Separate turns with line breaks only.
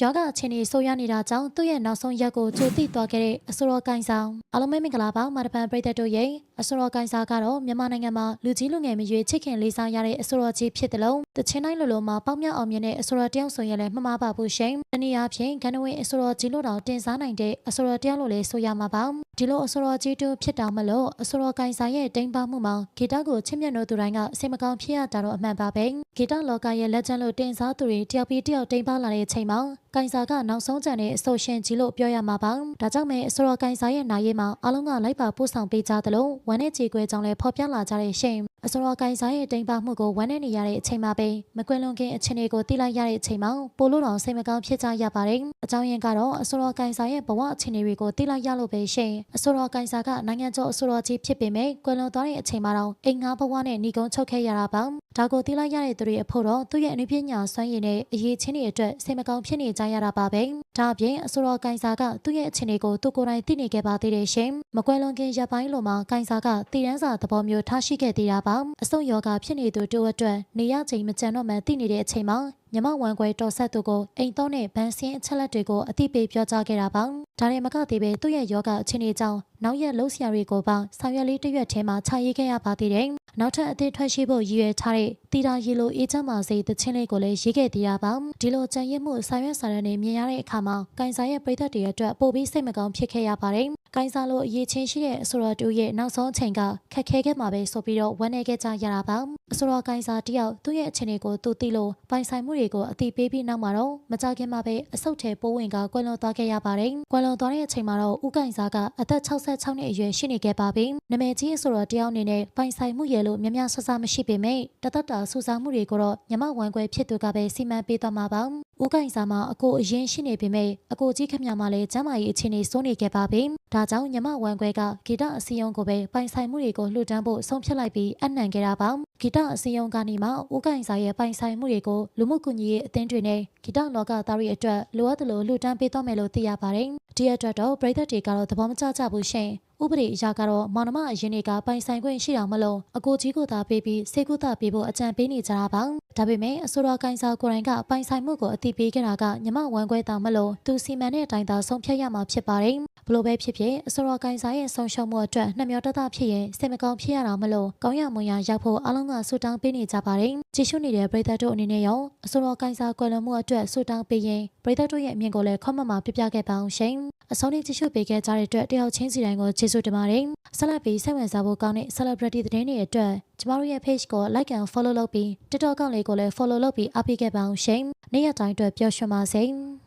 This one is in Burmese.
Yoga ချင်းနေဆိုရနေတာကြောင့်သူ့ရဲ့နောက်ဆုံးရက်ကိုကြိုသိသွားခဲ့တဲ့အဆိုတော်ကိုင်ဆောင်အားလုံးပဲမင်္ဂလာပါမာတပန်ပရိသတ်တို့ရဲ့အဆိုတော်ကိုင်ဆောင်ကတော့မြန်မာနိုင်ငံမှာလူကြီးလူငယ်မရွေးချစ်ခင်လေးစားရတဲ့အဆိုတော်ကြီးဖြစ်တယ်လို့တချင်းတိုင်းလိုလိုမှာပေါက်မြောက်အောင်မြင်တဲ့အဆိုတော်တယောက်ဆိုရင်လည်းမမှားပါဘူးရှင်။တနည်းအားဖြင့်ဂန္ဓဝင်အဆိုတော်ကြီးလို့တောင်တင်စားနိုင်တဲ့အဆိုတော်တယောက်လို့လည်းဆိုရမှာပါ။ဒီလိုအဆိုတော်ကြီးတူဖြစ်တောင်မလို့အဆိုတော်ကိုင်ဆောင်ရဲ့တိမ်ပါမှုမှာဂီတကိုချစ်မြတ်လို့သူတိုင်းကအစိမကောင်းဖြစ်ရတာတော့အမှန်ပါပဲ။ဂီတလောကရဲ့လက်ကျန်လို့တင်စားသူတွေတယောက်ပြီးတယောက်တိမ်ပါလာတဲ့အချိန်မှာကိုင်ဆောင်ကနောက်ဆုံးကြံတဲ့အဆိုရှင်ကြီးလို့ပြောရမှာပါ။ဒါကြောင့်မဲအဆိုတော်ကိုင်ဆောင်ရဲ့နာရီမှာအားလုံးကလိုက်ပါပို့ဆောင်ပေးကြသလိုဝမ်းနဲ့ကြေကွဲကြောင်းလည်းဖော်ပြလာကြတဲ့ရှင်အဆိုတော်ကိုင်ဆောင်ရဲ့တိမ်ပါမှုကိုဝမ်းနဲ့နေရတဲ့အချိန်မှာပဲမကွယ်လွန်ခင်အချိန်တွေကိုသိလိုက်ရတဲ့အချိန်မှာပိုလို့တော်စိတ်မကောင်းဖြစ်ကြရပါတယ်။အကြောင်းရင်းကတော့အဆိုတော်ကိုင်ဆောင်ရဲ့ဘဝအခြေအနေတွေကိုသိလိုက်ရလို့ပဲရှင်အဆိုတော်ကိုင်ဆောင်ကနိုင်ငံကျော်အဆိုတော်ကြီးဖြစ်ပေမဲ့ကွယ်လွန်သွားတဲ့အချိန်မှာတော့အိမ်ငါဘဝနဲ့ညီကုန်းချုပ်ခဲ့ရတာပါ။ဒါကိုသိလိုက်ရတဲ့သူတွေအဖို့တော့သူ့ရဲ့အနုပညာစွမ်းရည်နဲ့အရေးချင်းတွေအတွက်စိတ်မကောင်းဖြစ်နေကြရတာပါပဲ။ဒါအပြင်အဆိုတော်ကိုင်ဆောင်ကသူ့ရဲ့အခြေအနေကိုသူကိုယ်တိုင်သိနေခဲ့ပါသေးတယ်ရှင်။မကွယ်လွန်ခင်ရပ်ပိုင်းလိုမှာကိုင်ဆောင်ကတည်တန်းစာသဘောမျိုးထားရှိခဲ့သေးတာပါ။အဆုတ်ယောဂဖြစ်နေသူတို့အတွက်နေရချိန်မကြံတော့မှသိနေတဲ့အချိန်မှာညမဝန်ခွဲတော်ဆက်သူကိုအိမ်သုံးနဲ့ဗန်စင်းအချက်လက်တွေကိုအသိပေးပြောကြားခဲ့တာပါ။ဒါနဲ့မကသေးပဲသူ့ရဲ့ယောဂအခြေအနေကြောင့်နောက်ရက်လှုပ်ရှားတွေကိုပါဆောင်ရွက်လေးတစ်ရွက်ထဲမှာခြာရေးခဲ့ရပါသေးတယ်။နောက်ထပ်အသစ်ထွက်ရှိဖို့ရည်ရွယ်ထားတဲ့တီတာရီလိုအေးချမ်းပါစေတခြင်းလေးကိုလည်းရေးခဲ့သေးတာပါ။ဒီလိုကြံရစ်မှုဆောင်ရွက်စာရနေမြင်ရတဲ့အခါမှာကိုင်ဆိုင်ရဲ့ပရိသတ်တွေအတွက်ပိုပြီးစိတ်မကောင်းဖြစ်ခဲ့ရပါတယ်။ကိုင်ဆိုင်လိုအရေးချင်းရှိတဲ့အဆိုတော်တူရဲ့နောက်ဆုံးအချိန်ကခက်ခဲခဲ့မှာပဲဆိုပြီးတော့ဝမ်းနည်းခဲ့ကြရတာပါ။အဆိုတော်ကိုင်ဆိုင်တယောက်သူ့ရဲ့အခြေအနေကိုသူသိလို့ပိုင်ဆိုင်မှုတွေကိုအသိပေးပြီးနောက်မှာတော့မကြခင်မှာပဲအဆုတ်ထဲပိုးဝင်ကကွယ်လွန်သွားခဲ့ရပါတယ်။ကွယ်လွန်သွားတဲ့အချိန်မှာတော့ဦးကိုင်ဆိုင်ကအသက်66နှစ်အရွယ်ရှိနေခဲ့ပါပြီ။နာမည်ကြီးအဆိုတော်တယောက်အနေနဲ့ပိုင်ဆိုင်မှုရဲ့လို့များများဆဆမရှိပေမဲ့တသက်တာစူးစမ်းမှုတွေကိုတော့ညမဝန်ခွဲဖြစ်သူကပဲစီမံပေးသွားမှာပါ။ဦးကိုင်ဆိုင်မှာအကိုအရင်ရှိနေပေမဲ့အကိုကြီးခမမှာလည်းကျမ်းမာရေးအခြေအနေစိုးနေခဲ့ပါပြီ။ဒါကြောင့်ညမဝန်ခွဲကဂီတအစည်းအရုံးကိုပဲပိုင်ဆိုင်မှုတွေကိုလှူဒန်းဖို့ဆုံးဖြတ်လိုက်ပြီးအနှံခဲ့တာပါ။ဂီတအစည်းအရုံးကနေမှဦးကိုင်ဆိုင်ရဲ့ပိုင်ဆိုင်မှုတွေကိုလူမှုကူညီရေးအသင်းတွေနဲ့ဂီတလောကသားတွေအတွက်လိုအပ်သလိုလှူဒန်းပေးသွားမယ်လို့သိရပါတယ်။ဒီအတွက်တော့ပြည်သက်တွေကတော့သဘောမကျကြဘူးရှင်။ဥပဒေအရကတော့မောင်နှမအရင်တွေကပိုင်ဆိုင်ခွင့်ရှိတာမလို့အကိုကြီးကိုသာပေးပြီးစေကုသပေးဖို့အကြံပေးနေကြတာပါ။ဒါပေမဲ့အဆိုတော်ကိုင်ဆောင်ကိုယ်တိုင်ကပိုင်ဆိုင်မှုကိုအသိပေးခဲ့တာကညမဝန်ခွဲတောင်မလို့သူစီမံတဲ့အတိုင်းသာဆုံးဖြတ်ရမှာဖြစ်ပါတယ်။ဘလို့ပဲဖြစ်ဖြစ်အဆိုတော်ကိုင်ဆောင်ရဲ့ဆုံးရှုံးမှုအတွက်နှမျောတတဖြစ်ရင်စိတ်မကောင်းဖြစ်ရတာမလို့ကောင်းရမွန်ရရောက်ဖို့အလုံးကဆူတောင်းပေးနေကြပါတယ်။ကြည့်ရှုနေတဲ့ပြည်သက်တို့အနေနဲ့ရောအဆိုတော်ကိုင်ဆောင်ကွယ်လွန်မှုအတွက်ဆူတောင်းပေးရင်ပြည်သက်တို့ရဲ့အမြင်ကိုလည်းခွင့်မမှာပြပြခဲ့ပါအောင်ရှင်။အဆုံးထိကြည့်ရှုပေးခဲ့ကြတဲ့အတွက်တယောက်ချင်းစီတိုင်းကိုကျေးဇူးတင်ပါတယ်။ဆက်လက်ပြီးစိတ်ဝင်စားဖို့ကောင်းတဲ့ celebrity သတင်းတွေအတွက်ကျမတို့ရဲ့ page ကို like and follow လုပ်ပြီး TikTok အကောင့်လေးကိုလည်း follow လုပ်ပြီးအားပေးခဲ့ပါအောင်ရှင်။နေ့ရက်တိုင်းအတွက်ပျော်ရွှင်ပါစေ။